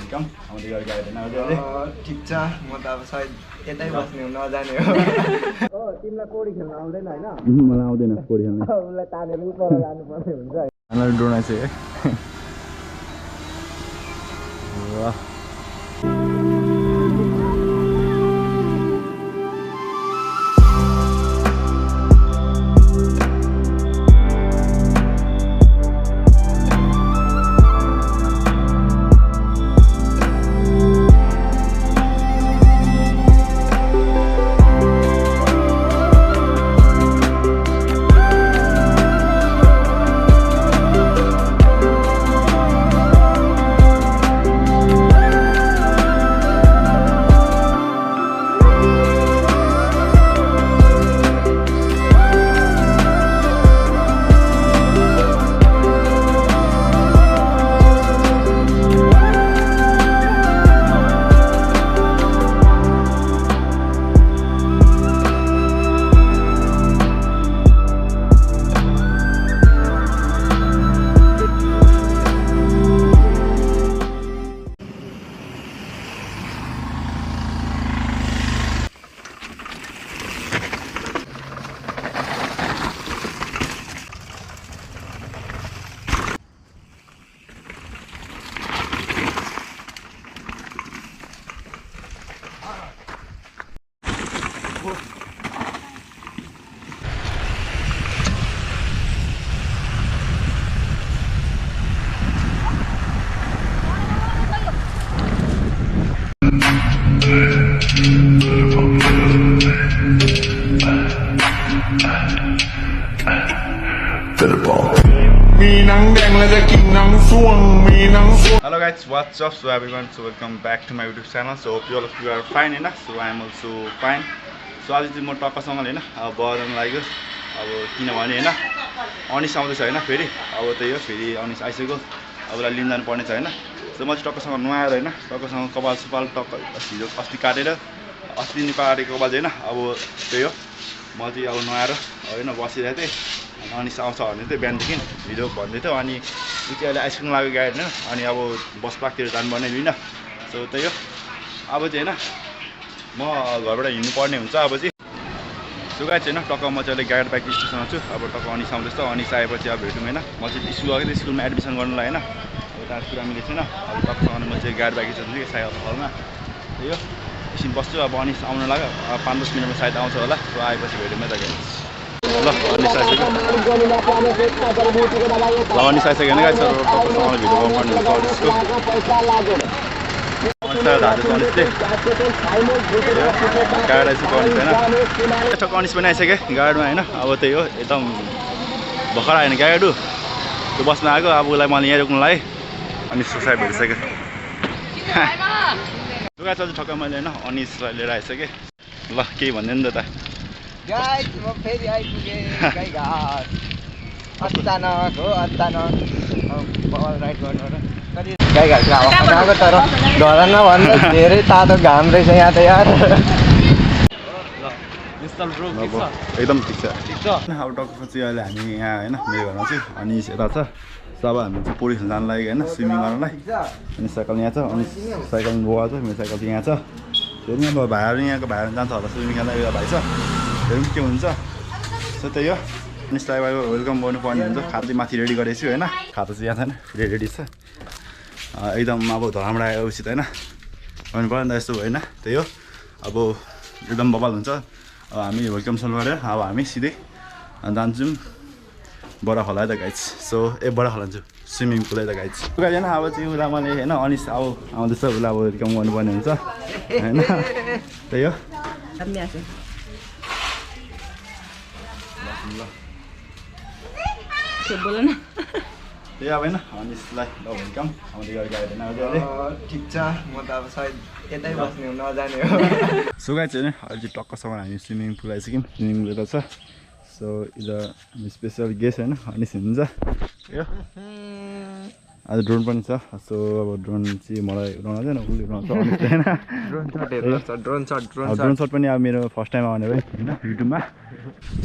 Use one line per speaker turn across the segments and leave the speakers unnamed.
Welcome आउँदै गरेको आइदैन अहिले
ठिक छ म त अब सायद यतै बस्ने हो नजाने हो ओ तिमीलाई कोडी खेल्न आउँदैन हैन
मलाई आउँदैन कोडी खेल्न
उलाई तानेर पर जानु पर्ने हुन्छ
मलाई ड्रोन आइसक्यो वाह Hello guys, what's up? So everyone, so welcome back to my YouTube channel. So hope you all of you are fine enough. So I am also fine. So आज चाहिँ म टक्कसँग हैन अब बजाउन लाग्यो अब किनभने हैन अनिस आउँदैछ हैन फेरि अब त्यही हो फेरि अनिस आइसक्यो अब लाई लिन जानु पर्ने छ हैन सो म चाहिँ टक्कसँग नुहाएर हैन टक्कसँग कपाल सुपाल टक्क हिजो अस्ति काटेर अस्ति नि काटेको कपाल चाहिँ हैन अब त्यही हो म चाहिँ अब नुहाएर हैन बसिरहेको थिएँ अनिस आउँछ भने चाहिँ बिहानदेखि भिडियो भन्दै थियो अनि उ चाहिँ अहिले आइसक्रिम लाग्यो गाडी हैन अनि अब बस पार्कतिर जानुपर्ने होइन सो त्यही हो अब चाहिँ हैन म घरबाट हिँड्नु पर्ने हुन्छ अब चाहिँ सो गाडी चाहिँ हैन टक्क म चाहिँ अहिले गाइड बाइक स्टेसनमा छु अब टक्क अनिस आउँदैछ अनिस आएपछि अब भेटौँ हैन म चाहिँ स्कुल गएको थिएँ स्कुलमा एडमिसन गर्नुलाई हैन अब त्यहाँ कुरा मिलेको छैन अब टक्कसँग म चाहिँ गाइड बाइक स्टेसन छु साइकल हलमा त्यही हो एकछिन बस्छु अब अनिस आउनु लाग्यो 5-10 मिनटमा सायद आउँछ होला सो आएपछि भेटौँ है त ल अनिस आइसक्यो ल अनिस आइसक्यो भने गाइस टक्कसँग भिडियो गर्नुपर्ने हुन्छ अनिसको गाडी आइसक्यो अनिस होइन टक्क अनिस पनि आइसक्यो गाडीमा होइन अब त्यही हो एकदम भर्खर आएन गाडीहरू त्यो बस्न आएको अब उसलाई मैले यहाँ रोक्नुलाई अनिस साइड भेटिसक्यो लुगा चाहिँ ठक्क मैले होइन अनिसलाई लिएर आइसकेँ ल केही भन्दैन नि त
गाइस म फेरि आइपुगे गाइघाट अचानक हो अचानक बल राइड गर्नु र गाइघाट आएको तर ढलन भन्दा धेरै तातो घाम रहेछ यहाँ त यार
एकदम ठिक छ अब टक्क चाहिँ अहिले हामी यहाँ होइन मेरो घरमा चाहिँ अनिस यता छ अब हामी चाहिँ पोडी खेल्न जानु लागि होइन स्विमिङ गर्नलाई अनि साइकल यहाँ छ अनि साइकल बोका छ मेरो साइकल चाहिँ यहाँ छ फेरि अब भाइहरू यहाँको भाइहरू जान्छ होला स्विमिङ खेल्न एउटा भाइ छ हेरौँ के हुन्छ सो त्यही हो अनिसलाई वेलकम गर्नुपर्ने हुन्छ खाता चाहिँ माथि रेडी गरेको छु होइन खाता चाहिँ यहाँ छैन रेडी छ एकदम अब धराबाट आएपछि त होइन गर्नु पऱ्यो नि त यस्तो होइन त्यही हो अब एकदम बबाल हुन्छ अब हामी वेलकम सल गरेर अब हामी सिधै जान्छौँ बडा खोला है त गाइज सो बडा खोला जान्छु स्विमिङ पुल है त गाइज होइन अब चाहिँ उसलाई मैले होइन अनिस अब आउँदैछ उसलाई अब वेलकम गर्नुपर्ने हुन्छ होइन त्यही हो
बोल न
त्यही अब होइन अनिसलाई ल वेलकम आउँदै गरेको आइदैन अहिले
ठिक छ म त अब सायद यतै बस्ने हो नजाने हो
सो गाइज होइन अहिले चाहिँ टक्कसँग हामी स्विमिङ पुल आइसक्यौँ स्विमिङ पुल छ सो इज स्पेसल गेस्ट होइन अनिस हुनुहुन्छ यो आज ड्रोन पनि छ सो अब ड्रोन चाहिँ मलाई उडाउनु आउँदैन उसले उडाउँछ
ड्रोन
सट पनि अब मेरो फर्स्ट टाइम आउने भयो होइन युट्युबमा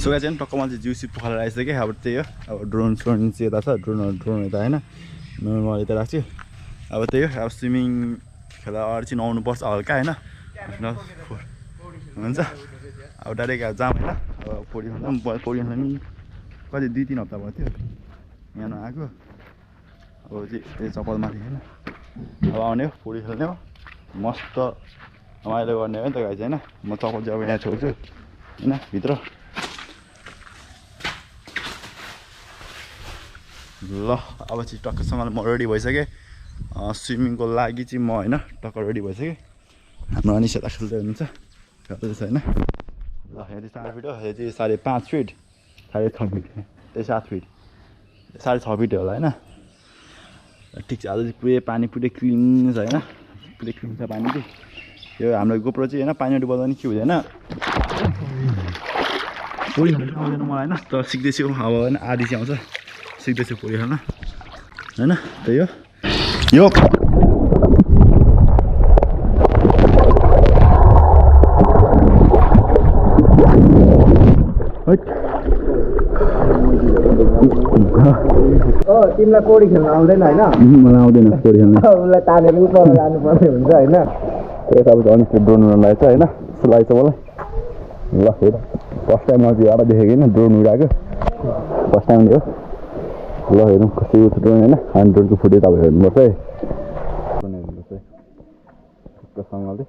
सो गाइज चाहिँ टक्कमा चाहिँ जिउसी पोखरा आइसक्यो अब त्यही हो अब ड्रोन चाहिँ यता छ ड्रोन यता होइन म यता राख्छु अब त्यही हो अब स्विमिङ खेला अगाडि चाहिँ नुहाउनुपर्छ हल्का होइन हुन्छ अब डाइरेक्ट अब जाम होइन अब पौडी खेल्नु नि कति 2-3 हप्ता भयो थियो यहाँ नआएको अब चाहिँ त्यो चप्पलमाथि होइन अब आउने हो पौडी खेल्ने हो मस्त रमाइलो गर्ने हो नि त गाइज होइन म चप्पल चाहिँ अब यहाँ छोड्छु होइन भित्र ल अब चाहिँ टक्कसँगले म रेडी भइसकेँ स्विमिङको लागि चाहिँ म होइन टक्क रेडी भइसकेँ हाम्रो अनिस यता खेल्दै हुनुहुन्छ गर्दैछ होइन ल यहाँ चाहिँ 4 फिट हो यो चाहिँ 5.5 फिट 6.5 फिट त्यही 7 फिट 6.5 फिट होला होइन ठिक छ आज चाहिँ पुरै पानी पुरै क्लिन छ होइन पुरै क्लिन छ पानी चाहिँ यो हाम्रो गोप्रो चाहिँ होइन पानी डुबाउँदा नि के हुँदैन पौडी खेल्नु आउँदैन मलाई होइन तर सिक्दैछु अब होइन आधी चाहिँ आउँछ सिक्दैछु पौडी खेल्न होइन त्यही हो यो
तिमीलाई पौडी खेल्न आउँदैन होइन
मलाई आउँदैन पौडी खेल्न
उसलाई तानेर उपर जानुपर्ने हुन्छ होइन
त्यही अब अनिस ड्रोन उडाउनु छ होइन जस्तो लाग्छ मलाई ल हेर फर्स्ट टाइम म चाहिँ अब देखेको होइन ड्रोन उडाएको फर्स्ट टाइम हो ल हेरौँ कसरी उठ्छ ड्रोन होइन अनि ड्रोनको फुटेज अब हेर्नुपर्छ है हेर्नुपर्छ है ठिक्कसँगले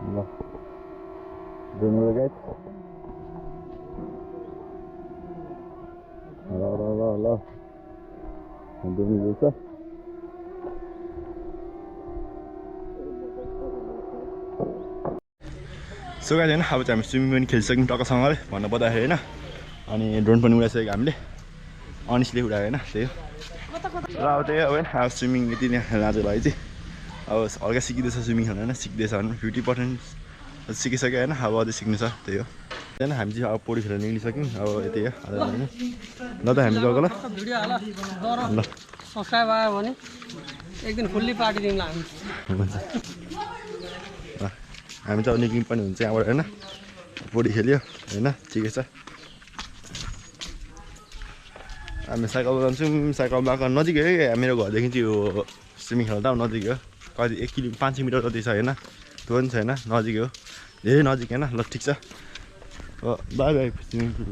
ल ड्रोन उडाएको ल ड्रोन उड्छ सो गाइज होइन अब चाहिँ हामी स्विमिङ पनि खेलिसक्यौँ टक्कसँगले भन्नु पर्दाखेरि होइन अनि ड्रोन पनि उडाइसक्यो हामीले अनिसले उडायो होइन त्यही हो र अब त्यही अब होइन अब स्विमिङ यति नै आजको लागि चाहिँ अब हल्का सिकिँदैछ स्विमिङ खेल्न होइन सिक्दैछ भने 50% सिकिसक्यो होइन अब अझै सिक्नु छ त्यही हो होइन हामी चाहिँ अब पौडी खेल्न निक्लिसक्यौँ अब यति हो ल त हामी गएको ल ल
सब्सक्राइब आयो भने एक दिन फुल्ली पार्टी दिउँला हामी
हुन्छ हामी त निक्लिनु पनि हुन्छ यहाँबाट होइन पौडी खेल्यो होइन ठिकै छ हामी साइकल जान्छौँ साइकलमा नजिकै हो मेरो घरदेखि चाहिँ यो स्विमिङ खेल्न त नजिकै हो कति 5 किलोमिटर जति छ होइन त्यो पनि छैन नजिकै हो धेरै नजिक होइन ल ठिक छ बाई बाई स्विमिङ पुल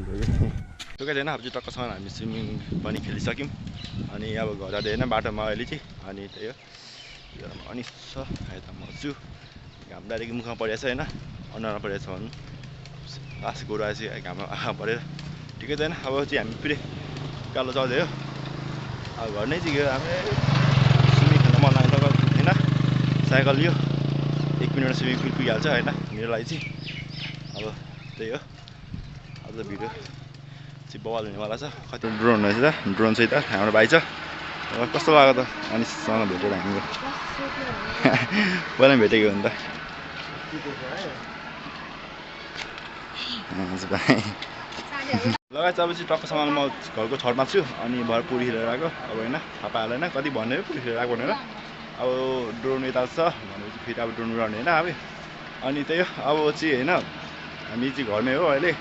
त्यो होइन अब चाहिँ टक्कसँग हामी स्विमिङ पनि खेलिसक्यौँ अनि अब घर जाँदै होइन बाटोमा अहिले चाहिँ अनि त्यही हो अनि छ यता म छु घाम डाइरेक्ट मुखमा परेको छ होइन अनुहारमा परेको छ भनौँ लास्ट गोरु आएपछि घाममा आँखा परेर ठिकै छ होइन अब चाहिँ हामी पुरै कालो चल्दै हो अब घर नै चाहिँ हामी स्विमिङ खेल्न मन लाग्छ होइन साइकल लियो 1 मिनटमा स्विमिङ पुल पुगिहाल्छ होइन मेरो लागि चाहिँ अब त्यही हो अब त भिडियो चाहिँ बवाल हुनेवाला छ कति ड्रोन रहेछ त ड्रोन चाहिँ त हाम्रो भाइ छ कस्तो लाग्यो त अनिससँग भेटेर हामीको पहिला भेटेको हो नि त भाइ लगाएछ अब चाहिँ टक्कसँग म घरको छतमा छु अनि भएर पुरी खेलेर आएको अब होइन थाहा पाएन होइन कति भन्यो पुरी खेलेर आएको भनेर अब ड्रोन यता छ भनेपछि फेरि अब ड्रोन उडाउने होइन अब अनि त्यही हो अब चाहिँ होइन हामी चाहिँ घरमै हो अहिले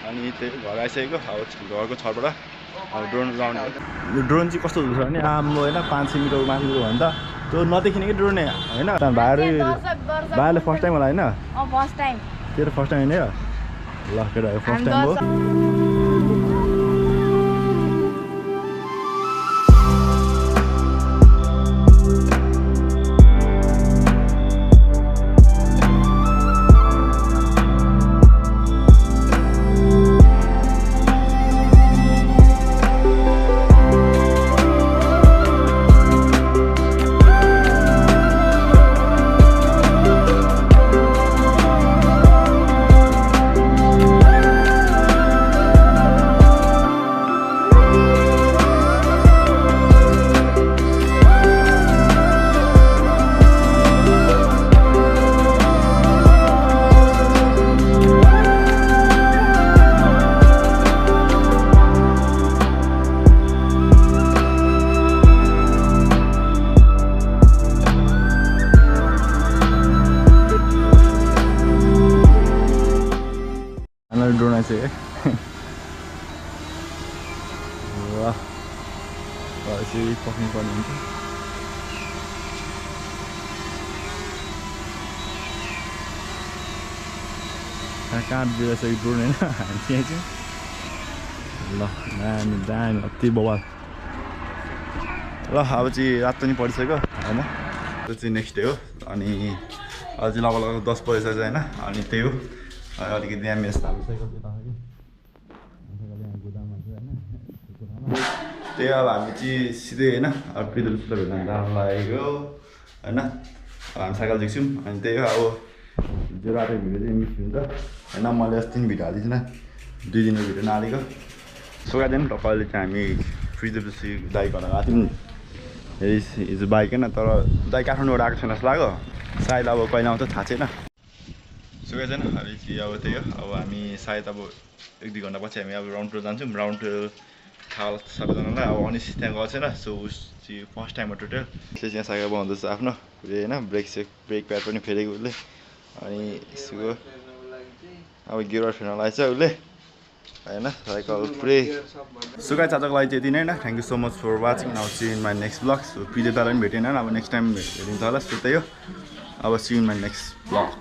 अनि त्यही घर आइसकेको अब घरको छतबाट अब ड्रोन उडाउने यो ड्रोन चाहिँ कस्तो हुन्छ भने हाम्रो होइन 500 मिटर माथि भयो भने त त्यो नदेखिने कि ड्रोन होइन भाइले फर्स्ट टाइम होला होइन तेरो फर्स्ट टाइम होइन ल केटा फर्स्ट टाइम हो मान्छे है ल यसरी पक्नुपर्ने हुन्छ कहाँ दिएछ यो ड्रोन होइन हामी त्यहाँ चाहिँ ल दामी दामी अति बवाल ल अब चाहिँ रात पनि परिसक्यो होइन त्यो चाहिँ नेक्स्ट डे हो अनि अझै लगभग 10 बजिसक्यो होइन अनि त्यही हो अलिकति दामी यस्तो गोदाममा चाहिँ होइन त्यही अब हामी चाहिँ सिधै होइन अब पिदल भेट्न जानु लागेको होइन हामी साइकल झिक्छौँ अनि त्यही हो अब हिजो रातो भिडियो चाहिँ मिस हुन्छ होइन मैले अस्ति पनि भिडियो हालिदिएन 2 दिनको भिडियो नहालेको सोगाइदिएन तपाईँले चाहिँ हामी फ्रिजपछि दाइ गर्न गएको थियौँ हिजो बाइक होइन तर दाइ काठमाडौँबाट आएको छैन जस्तो लाग्यो सायद अब कहिले आउँछ थाहा छैन सोगाइदिएन अहिले चाहिँ अब त्यही हो अब हामी सायद अब 1-2 घन्टा पछि हामी अब राउन्ड टुर जान्छौँ राउन्ड टुर थाहा होला सबैजनालाई अब अनिस त्यहाँ गएको छैन सो उस चाहिँ फर्स्ट टाइम हो टोटल उसले चाहिँ साइकल बनाउँदैछ आफ्नो होइन ब्रेक प्याड पनि फेरेको उसले अनि यसको अब गियर फेर्न लागेको छ उसले होइन साइकल पुरै सो गाइस आजको लागि चाहिँ यति नै होइन thank you so much for watching अब see in my next blog सो पिजे तारा पनि भेटेन अब नेक्स्ट टाइम भेटिन्छ होला सो त्यही हो अब see in my next blog